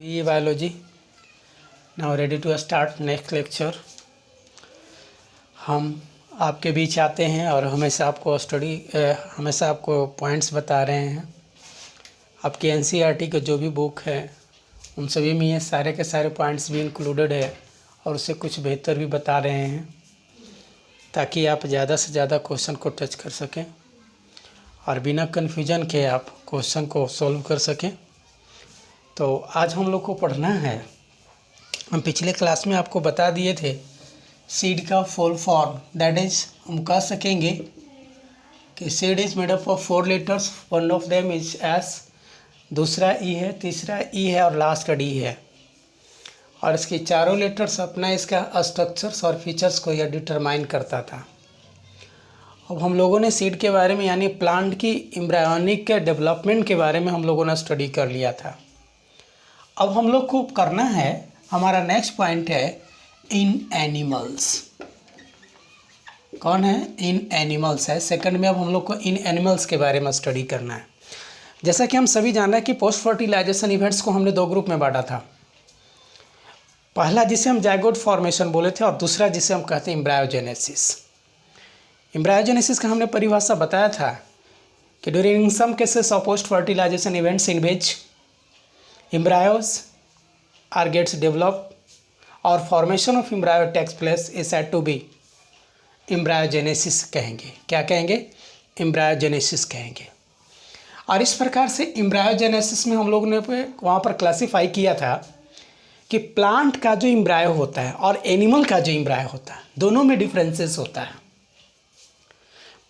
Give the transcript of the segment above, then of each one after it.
BE Biology. Now ready to start next lecture. हम आपके बीच आते हैं और हमेशा आपको पॉइंट्स बता रहे हैं। आपकी NCERT के जो भी बुक है उन सभी में ये सारे के सारे पॉइंट्स भी इंक्लूडेड है और उससे कुछ बेहतर भी बता रहे हैं ताकि आप ज़्यादा से ज़्यादा क्वेश्चन को टच कर सकें और बिना कन्फ्यूजन के आप क्वेश्चन को सॉल्व कर सकें। तो आज हम लोग को पढ़ना है, हम पिछले क्लास में आपको बता दिए थे सीड का फुल फॉर्म, दैट इज हम कह सकेंगे कि seed is made up of 4 letters, one of them is S, दूसरा ई है, तीसरा ई है और लास्ट डी है। और इसके चारों लेटर्स अपना इसका स्ट्रक्चर्स और फीचर्स को यह डिटरमाइन करता था। अब हम लोगों ने सीड के बारे में यानी प्लांट की एम्ब्रायोनिक के डेवलपमेंट के बारे में हम लोगों ने स्टडी कर लिया था। अब हम लोग को करना है, हमारा नेक्स्ट पॉइंट है इन एनिमल्स। कौन है? इन एनिमल्स है। सेकंड में अब हम लोग को इन एनिमल्स के बारे में स्टडी करना है। जैसा कि हम सभी जान रहे हैं कि पोस्ट फर्टिलाइजेशन इवेंट्स को हमने 2 ग्रुप में बांटा था। पहला जिसे हम जाइगोट फॉर्मेशन बोले थे और दूसरा जिसे हम कहते हैं एम्ब्रायोजेनेसिस। एम्ब्रायोजेनेसिस का हमने परिभाषा बताया था कि during some cases of post fertilization events in which embryos are gets developed or formation of embryo takes place is said to be embryogenesis कहेंगे। क्या कहेंगे? embryogenesis कहेंगे। और इस प्रकार से embryogenesis में हम लोगों ने वहाँ पर क्लासीफाई किया था कि प्लांट का जो एम्ब्रायो होता है और एनिमल का जो एम्ब्रायो होता है दोनों में डिफरेंसेस होता है।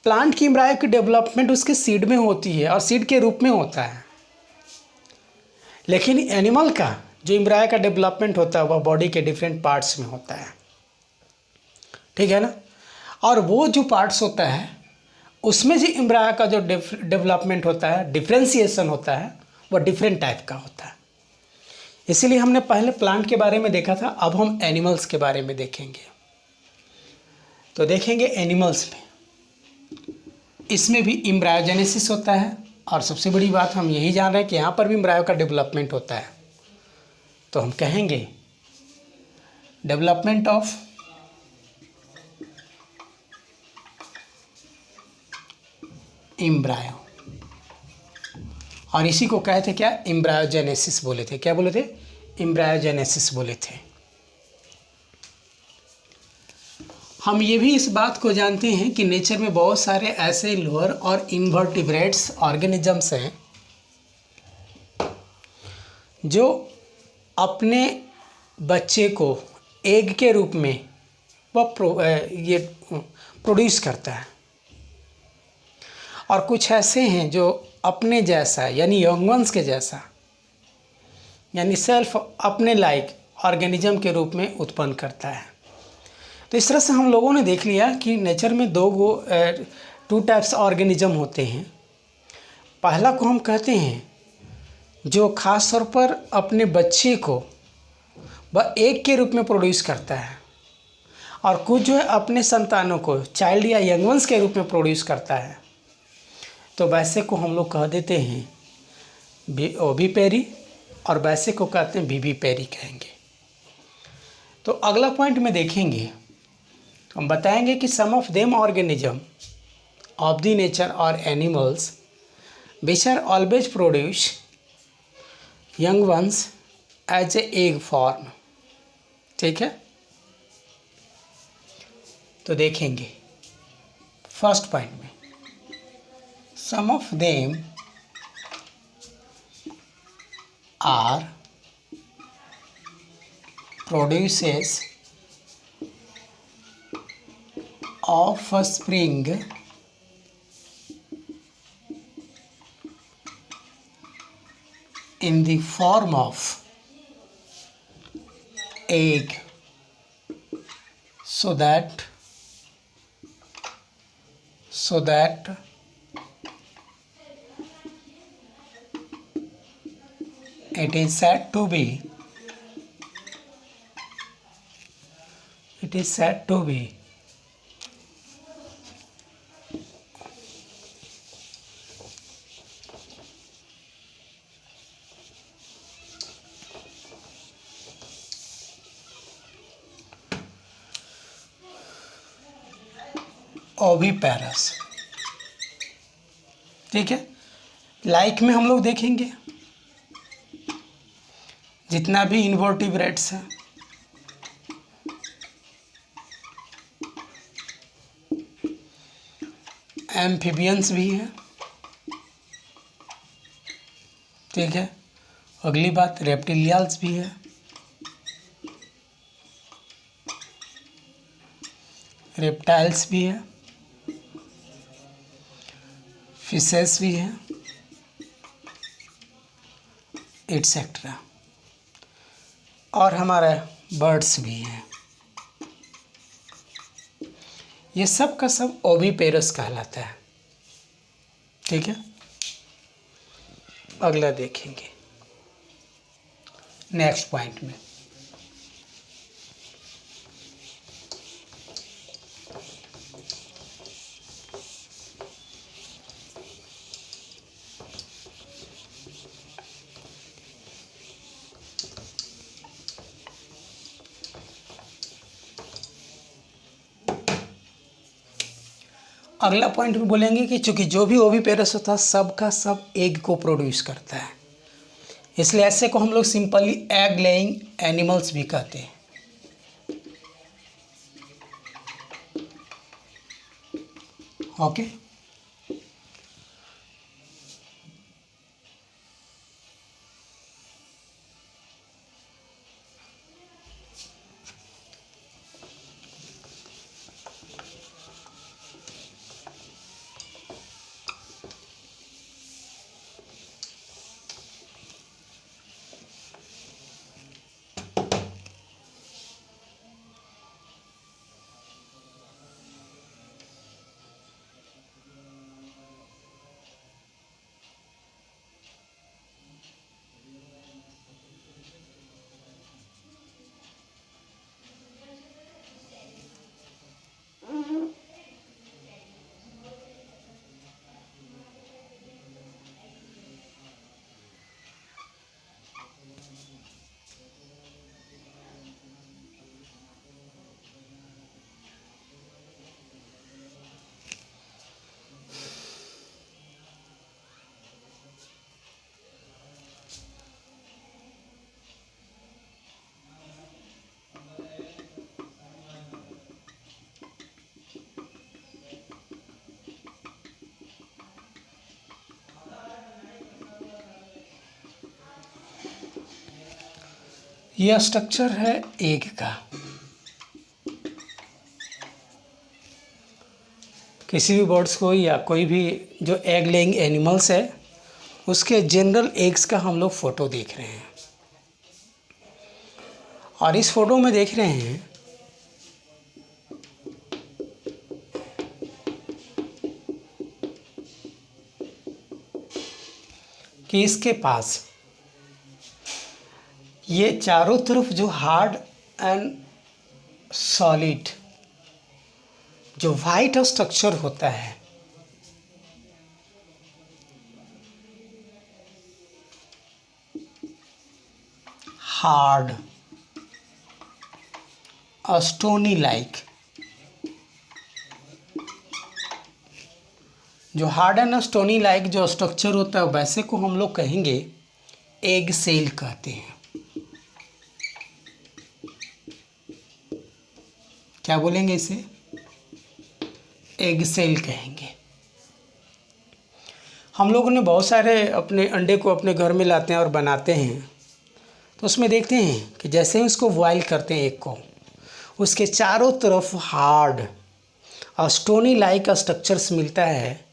प्लांट की एम्ब्रायो की डेवलपमेंट उसके सीड में होती है और सीड के रूप में होता है, लेकिन एनिमल का जो एम्ब्रायो का डेवलपमेंट होता है वह बॉडी के डिफरेंट पार्ट्स में होता है। ठीक है ना? और वो जो पार्ट्स होता है उसमें जो एम्ब्रायो का जो डेवलपमेंट होता है, डिफरेंशिएशन होता है, वह डिफरेंट टाइप का होता है। इसीलिए हमने पहले प्लांट के बारे में देखा था, अब हम एनिमल्स के बारे में देखेंगे। तो देखेंगे एनिमल्स में, इसमें भी एम्ब्रायोजेनेसिस होता है और सबसे बड़ी बात हम यही जान रहे हैं कि यहाँ पर भी एम्ब्रायो का डेवलपमेंट होता है। तो हम कहेंगे डेवलपमेंट ऑफ एम्ब्रायो, और इसी को कहते क्या? एम्ब्रायोजेनेसिस बोले थे। क्या बोले थे? एम्ब्रायोजेनेसिस बोले थे। हम ये भी इस बात को जानते हैं कि नेचर में बहुत सारे ऐसे लोअर और इन्वर्टिब्रेट्स ऑर्गेनिजम्स हैं जो अपने बच्चे को एग के रूप में ये प्रोड्यूस करता है, और कुछ ऐसे हैं जो अपने जैसा यानी यंग वंस के जैसा यानी सेल्फ अपने लाइक ऑर्गेनिज्म के रूप में उत्पन्न करता है। तो इस तरह से हम लोगों ने देख लिया कि नेचर में 2 टाइप्स ऑर्गेनिज्म होते हैं। पहला को हम कहते हैं जो खास तौर पर अपने बच्चे को वह एग के रूप में प्रोड्यूस करता है, और कुछ जो है अपने संतानों को चाइल्ड या यंग वंस के रूप में प्रोड्यूस करता है। तो वैसे को हम लोग कह देते हैं ओविपेरी और वैसे को कहते हैं विविपेरी कहेंगे। तो अगला पॉइंट में देखेंगे, हम बताएंगे कि some of them organism of the nature और animals which are always produce young ones as a egg form. ठीक है? तो देखेंगे फर्स्ट पॉइंट में, some of them are produces offspring in the form of egg, so that it is said to be oviparous. ठीक है, like में हम लोग देखेंगे जितना भी इन्वर्टिब्रेट्स हैं, एम्फीबियंस भी हैं। ठीक है, अगली बात रेप्टिलियंस भी है, रेप्टाइल्स भी है, फिशेस भी है, एटसेट्रा, और हमारा बर्ड्स भी हैं। ये सब का सब ओविपेरस कहलाता है। ठीक है, अगला देखेंगे नेक्स्ट पॉइंट में। अगला पॉइंट में बोलेंगे कि चूंकि जो भी ओविपेरस होता है सब का सब एग को प्रोड्यूस करता है, इसलिए ऐसे को हम लोग सिंपली एग लेइंग एनिमल्स भी कहते हैं। ओके, यह स्ट्रक्चर है एग का। किसी भी बर्ड्स को या कोई भी जो एग लेइंग एनिमल्स है उसके जनरल एग्स का हम लोग फ़ोटो देख रहे हैं, और इस फोटो में देख रहे हैं कि इसके पास ये चारों तरफ जो हार्ड एंड सॉलिड जो वाइट स्ट्रक्चर होता है, हार्ड स्टोनी लाइक, जो हार्ड एंड स्टोनी लाइक जो स्ट्रक्चर होता है वैसे को हम लोग कहेंगे एग सेल कहते हैं। क्या बोलेंगे इसे? एग सेल कहेंगे। हम लोगों ने बहुत सारे अपने अंडे को अपने घर में लाते हैं और बनाते हैं, तो उसमें देखते हैं कि जैसे ही उसको बॉयल करते हैं एग को, उसके चारों तरफ हार्ड और स्टोनी लाइक स्ट्रक्चर्स मिलता है।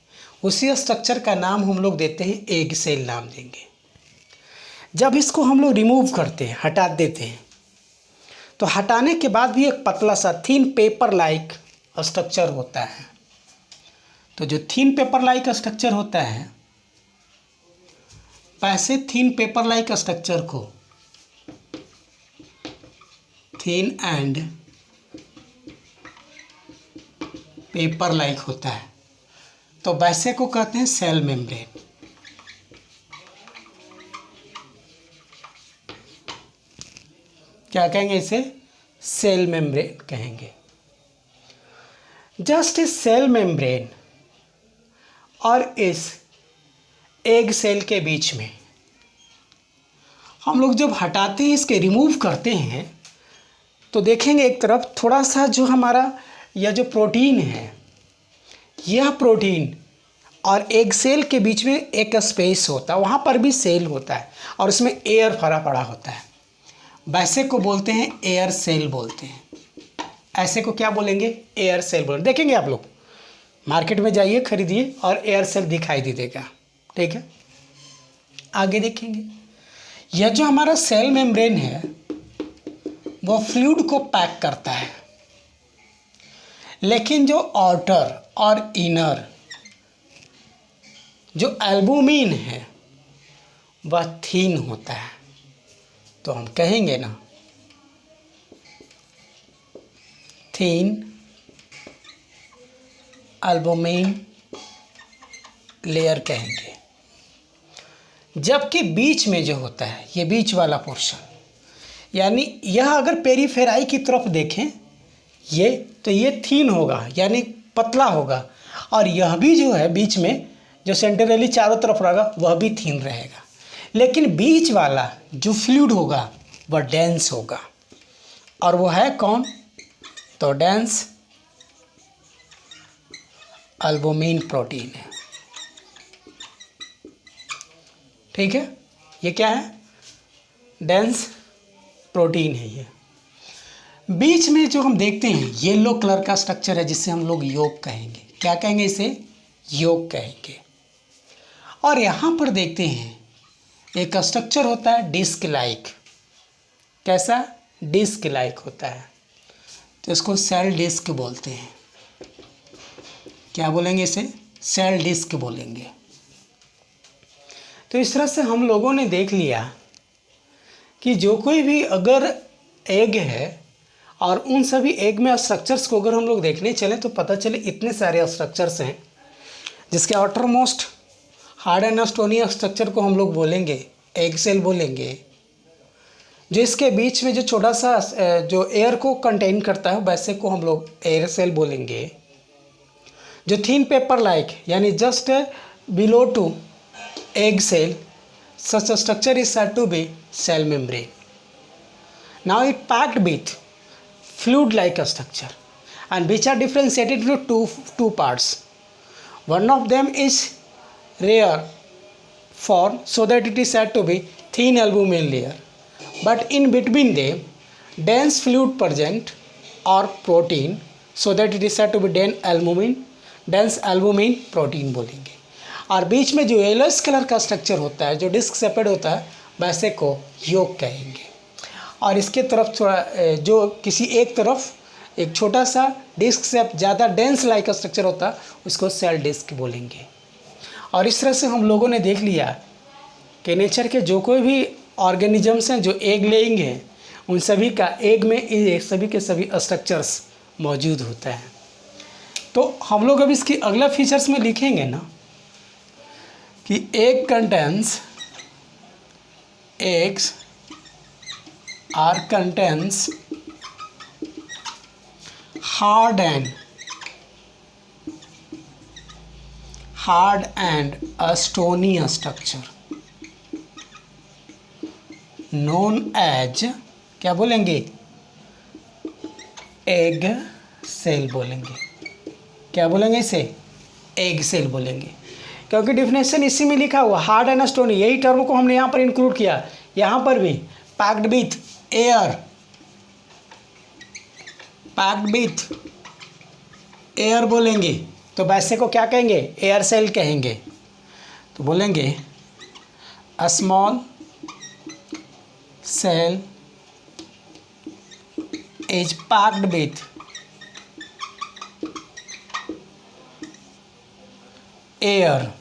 उसी स्ट्रक्चर का नाम हम लोग देते हैं एग सेल नाम देंगे। जब इसको हम लोग रिमूव करते हैं, हटा देते हैं, तो हटाने के बाद भी एक पतला सा थिन पेपर लाइक स्ट्रक्चर होता है। तो जो थिन पेपर लाइक स्ट्रक्चर होता है, वैसे थिन पेपर लाइक स्ट्रक्चर को थिन एंड पेपर लाइक होता है, तो वैसे को कहते हैं सेल मेम्ब्रेन। क्या कहेंगे इसे? सेल मेम्ब्रेन कहेंगे। जस्ट इस सेल मेम्ब्रेन और इस एग सेल के बीच में हम लोग जब हटाते हैं, इसके रिमूव करते हैं, तो देखेंगे एक तरफ थोड़ा सा जो हमारा यह जो प्रोटीन है, यह प्रोटीन और एग सेल के बीच में एक स्पेस होता है, वहाँ पर भी सेल होता है और उसमें एयर भरा पड़ा होता है। वैसे को बोलते हैं एयर सेल बोलते हैं। ऐसे को क्या बोलेंगे? एयर सेल बोलेंगे। देखेंगे आप लोग मार्केट में जाइए, खरीदिए और एयर सेल दिखाई दे देगा। ठीक है, आगे देखेंगे। यह जो हमारा सेल मेम्ब्रेन है वो फ्लूइड को पैक करता है, लेकिन जो आउटर और इनर जो एल्बुमिन है वह थीन होता है। तो हम कहेंगे ना थीन एल्बुमिन लेयर कहेंगे। जबकि बीच में जो होता है, ये बीच वाला पोर्शन, यानी यह अगर पेरीफेराई की तरफ देखें ये, तो ये थीन होगा यानी पतला होगा, और यह भी जो है बीच में जो सेंट्रली चारों तरफ रहेगा वह भी थीन रहेगा। लेकिन बीच वाला जो फ्लूइड होगा वह डेंस होगा, और वो है कौन? तो डेंस एल्बुमिन प्रोटीन है। ठीक है, ये क्या है? डेंस प्रोटीन है। ये बीच में जो हम देखते हैं येलो कलर का स्ट्रक्चर है, जिसे हम लोग योक कहेंगे। क्या कहेंगे? इसे योक कहेंगे। और यहाँ पर देखते हैं एक स्ट्रक्चर होता है डिस्क लाइक। कैसा? डिस्क लाइक होता है, तो इसको सेल डिस्क बोलते हैं। क्या बोलेंगे? इसे सेल डिस्क बोलेंगे। तो इस तरह से हम लोगों ने देख लिया कि जो कोई भी अगर एग है और उन सभी एग में स्ट्रक्चर्स को अगर हम लोग देखने चले तो पता चले इतने सारे स्ट्रक्चर्स हैं, जिसके outer most hard and stony structure को हम लोग बोलेंगे एग सेल बोलेंगे। जो इसके बीच में जो छोटा सा जो एयर को कंटेन करता है वैसे को हम लोग एयर सेल बोलेंगे। जो थिन पेपर लाइक यानी just below to egg cell, such a structure is said to be cell membrane. Now it packed with fluid like a structure, and which are differentiated into two parts. One of them is rare form, so that it is said to be thin albumin layer, but in between them dense fluid present or protein, so that it is said to be dense albumin protein बोलेंगे। और बीच में जो yellowish colour का structure होता है, जो disc separate होता है, वैसे को योक कहेंगे। और इसके तरफ थोड़ा जो किसी एक तरफ एक छोटा सा डिस्क से ज़्यादा डेंस लाइक का स्ट्रक्चर होता है, उसको सेल डिस्क बोलेंगे। और इस तरह से हम लोगों ने देख लिया कि नेचर के जो कोई भी ऑर्गेनिजम्स हैं जो एग लेइंग हैं, उन सभी का एग में सभी के सभी स्ट्रक्चर्स मौजूद होता है। तो हम लोग अब इसकी अगला फीचर्स में लिखेंगे ना कि egg contains eggs or contains hard and a stony structure known as क्या बोलेंगे? एग सेल बोलेंगे। क्या बोलेंगे? इसे एग सेल बोलेंगे, क्योंकि डिफिनेशन इसी में लिखा हुआ हार्ड एंड स्टोनी, यही टर्म को हमने यहाँ पर इंक्लूड किया। यहाँ पर भी पैक्ड विथ एयर बोलेंगे, तो वैसे को क्या कहेंगे? एयर सेल कहेंगे। तो बोलेंगे a small cell is packed with air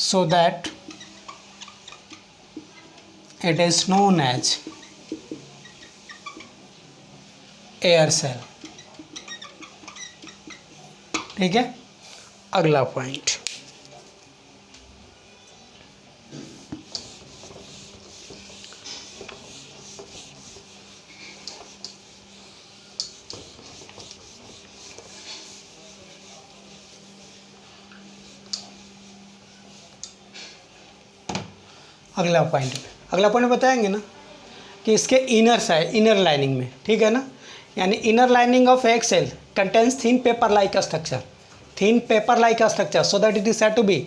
so that it is known as air cell। ठीक है, अगला पॉइंट। अगला पॉइंट बताएंगे ना कि इसके इनर साइड, इनर लाइनिंग में, ठीक है ना, यानी inner lining of egg cell contains thin paper like structure, thin paper like structure so that it is said to be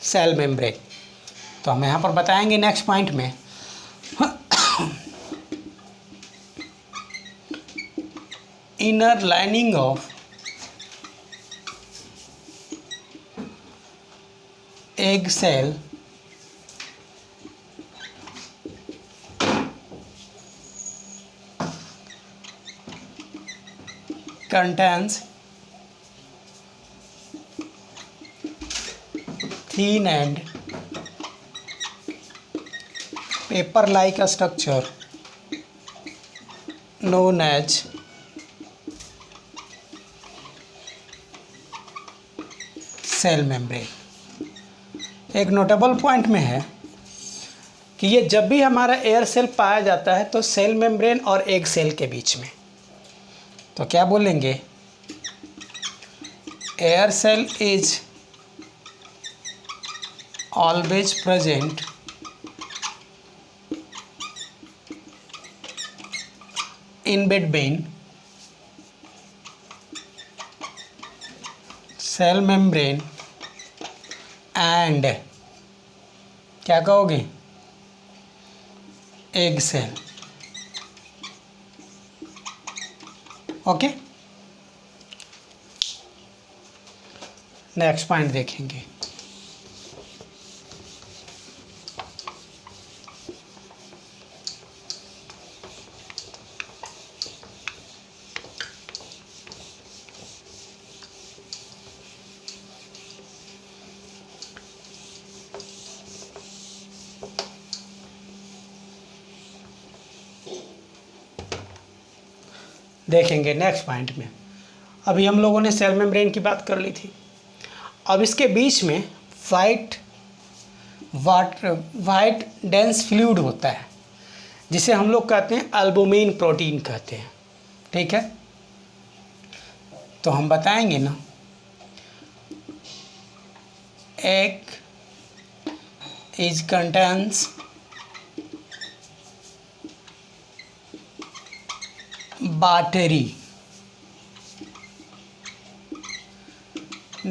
cell membrane. तो हम यहाँ पर बताएंगे नेक्स्ट पॉइंट में inner lining of egg cell contains thin and paper like a structure known as cell membrane. एक notable point में है कि ये जब भी हमारा एयर सेल पाया जाता है तो सेल मेम्ब्रेन और एग सेल के बीच में, तो क्या बोलेंगे, air cell is always present in between cell membrane and, क्या कहोगे, egg cell. Okay, next point देखेंगे। देखेंगे नेक्स्ट पॉइंट में। अभी हम लोगों ने सेल मेम्ब्रेन की बात कर ली थी। अब इसके बीच में वाइट डेंस फ्लूइड होता है जिसे हम लोग कहते हैं एल्बुमिन प्रोटीन कहते हैं, ठीक है। तो हम बताएंगे ना, egg is contains watery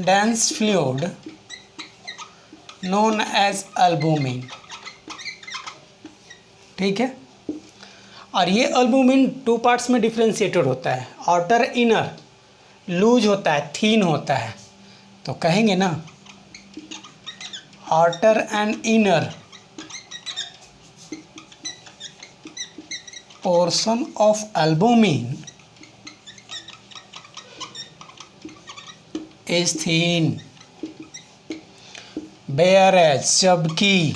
dense fluid known as albumin, ठीक है। और ये अल्बुमिन 2 पार्ट्स में डिफ्रेंशिएटेड होता है, आउटर इनर लूज होता है, थीन होता है। तो कहेंगे ना, outer and inner portion of albumin is thin, whereas जबकि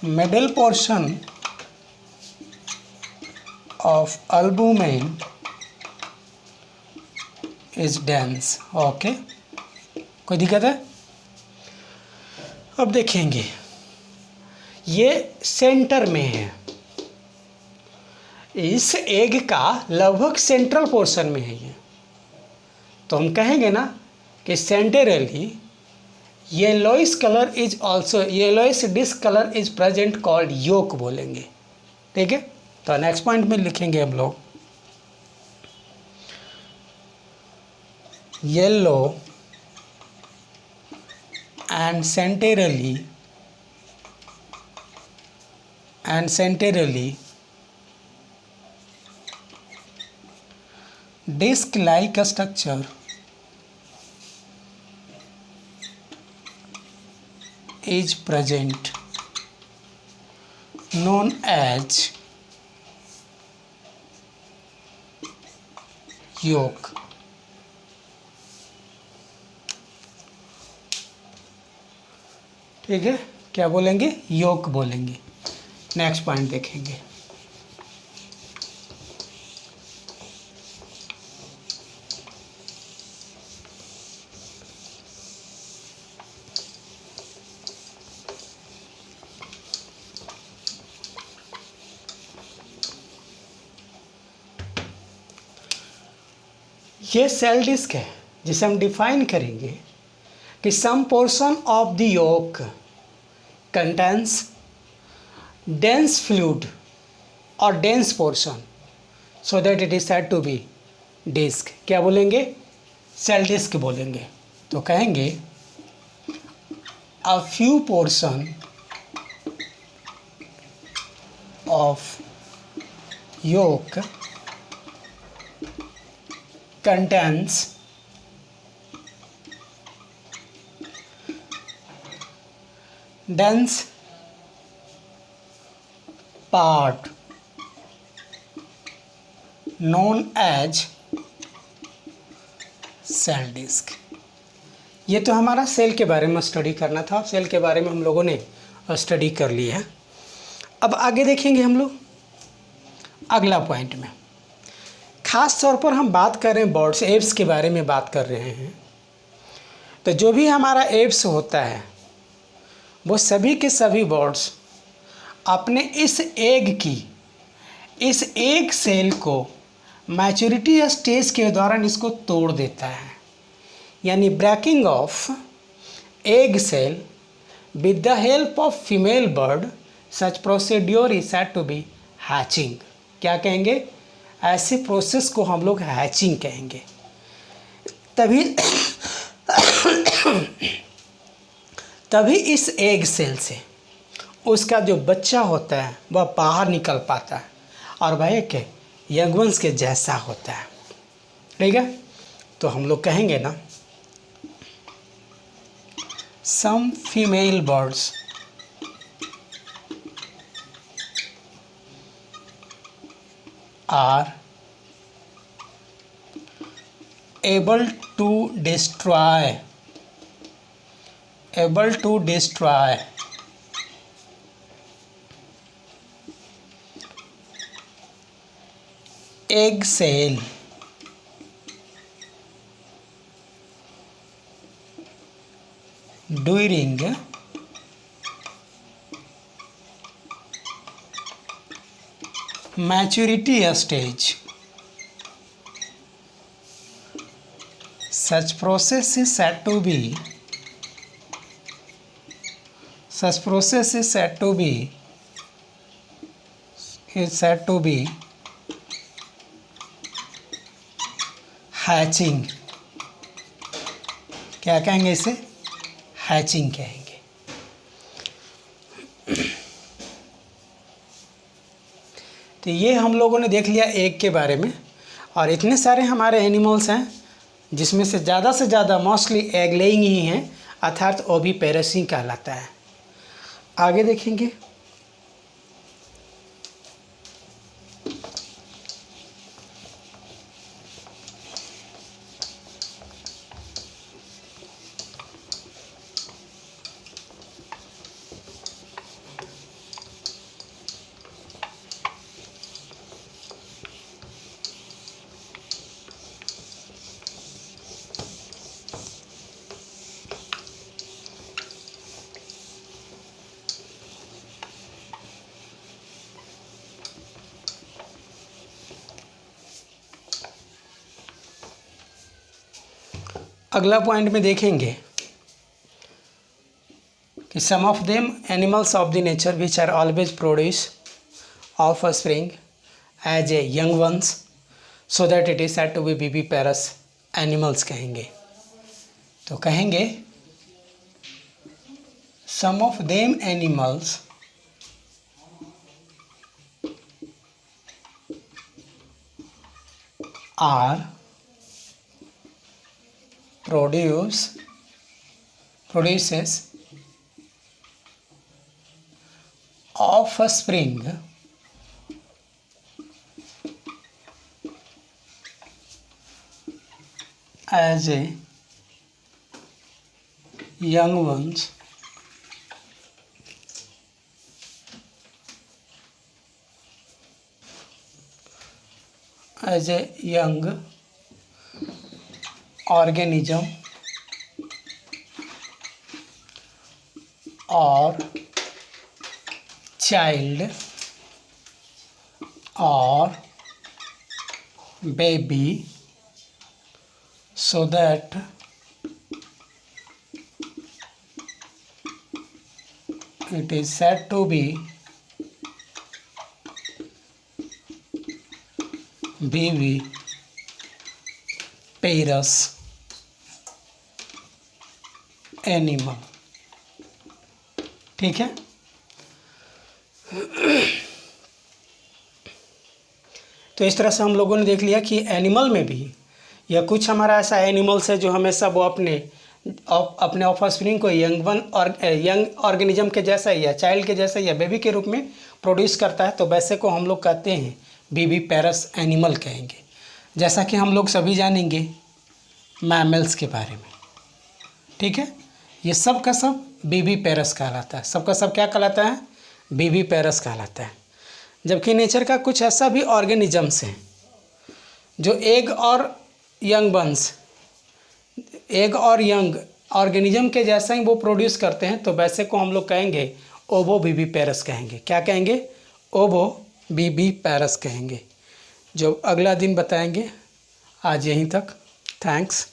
middle portion of albumin is dense। Okay, कोई दिक्कत है? अब देखेंगे, ये सेंटर में है, इस एग का लगभग सेंट्रल पोर्शन में है ये। तो हम कहेंगे ना कि centrally yellowish colour is also, yellowish disc colour is present called yolk बोलेंगे, ठीक है। तो नेक्स्ट पॉइंट में लिखेंगे हम लोग, yellow and centrally disc-like structure is present known as yolk। ठीक है, क्या बोलेंगे, योक बोलेंगे। नेक्स्ट पॉइंट देखेंगे, ये सेल डिस्क है जिसे हम डिफाइन करेंगे कि some portion of the yolk contains dense fluid or dense portion so that it is said to be disk। क्या बोलेंगे? सेल डिस्क बोलेंगे। तो कहेंगे a few portion of yolk contains dense part known as cell disc. ये तो हमारा cell के बारे में स्टडी करना था। सेल के बारे में हम लोगों ने स्टडी कर लिया है। अब आगे देखेंगे हम लोग अगला पॉइंट में। ख़ास तौर पर हम बात कर रहे हैं बर्ड्स एप्स के बारे में बात कर रहे हैं। तो जो भी हमारा एप्स होता है वो सभी के सभी बर्ड्स अपने इस एग सेल को मैच्योरिटी स्टेज के दौरान इसको तोड़ देता है, यानी breaking off egg cell with the help of female bird such procedure is said to be hatching. क्या कहेंगे? ऐसे प्रोसेस को हम लोग हैचिंग कहेंगे। तभी इस एग सेल से उसका जो बच्चा होता है वह बाहर निकल पाता है और वह एक यंग वंस के जैसा होता है। ठीक है, तो हम लोग कहेंगे ना some female birds are able to destroy egg cell during maturity stage। Such process is said to be hatching. क्या कहेंगे इसे? हैचिंग कहेंगे। तो ये हम लोगों ने देख लिया एग के बारे में। और इतने सारे हमारे एनिमल्स हैं जिसमें से ज़्यादा मोस्टली एग लेइंग ही हैं, अर्थात ओविपेरसी कहलाता है। आगे देखेंगे अगला पॉइंट में देखेंगे कि some of them animals of the nature which are always produce offspring as a young ones so that it is said to be viviparous animals कहेंगे। तो कहेंगे some of them animals are produces offspring as a young ones as a young organism or child or baby so that it is said to be viviparous animal. ठीक है, तो इस तरह से हम लोगों ने देख लिया कि एनिमल में भी या कुछ हमारा ऐसा एनिमल्स है जो हमेशा वो अपने ऑफस्प्रिंग को यंग ऑर्गेनिज्म के जैसा या चाइल्ड के जैसा या बेबी के रूप में प्रोड्यूस करता है, तो वैसे को हम लोग कहते हैं विविपेरस एनिमल कहेंगे। जैसा कि हम लोग सभी जानेंगे मैमल्स के बारे में। ठीक है, ये सब का सब विविपेरस कहलाता है। सबका सब क्या कहलाता है? विविपेरस कहलाता है। जबकि नेचर का कुछ ऐसा भी ऑर्गेनिजम्स हैं जो एग और यंग ऑर्गेनिज्म के जैसा ही वो प्रोड्यूस करते हैं, तो वैसे को हम लोग कहेंगे ओवो विविपेरस कहेंगे। क्या कहेंगे? ओवो विविपेरस कहेंगे। जो अगला दिन बताएंगे। आज यहीं तक। थैंक्स।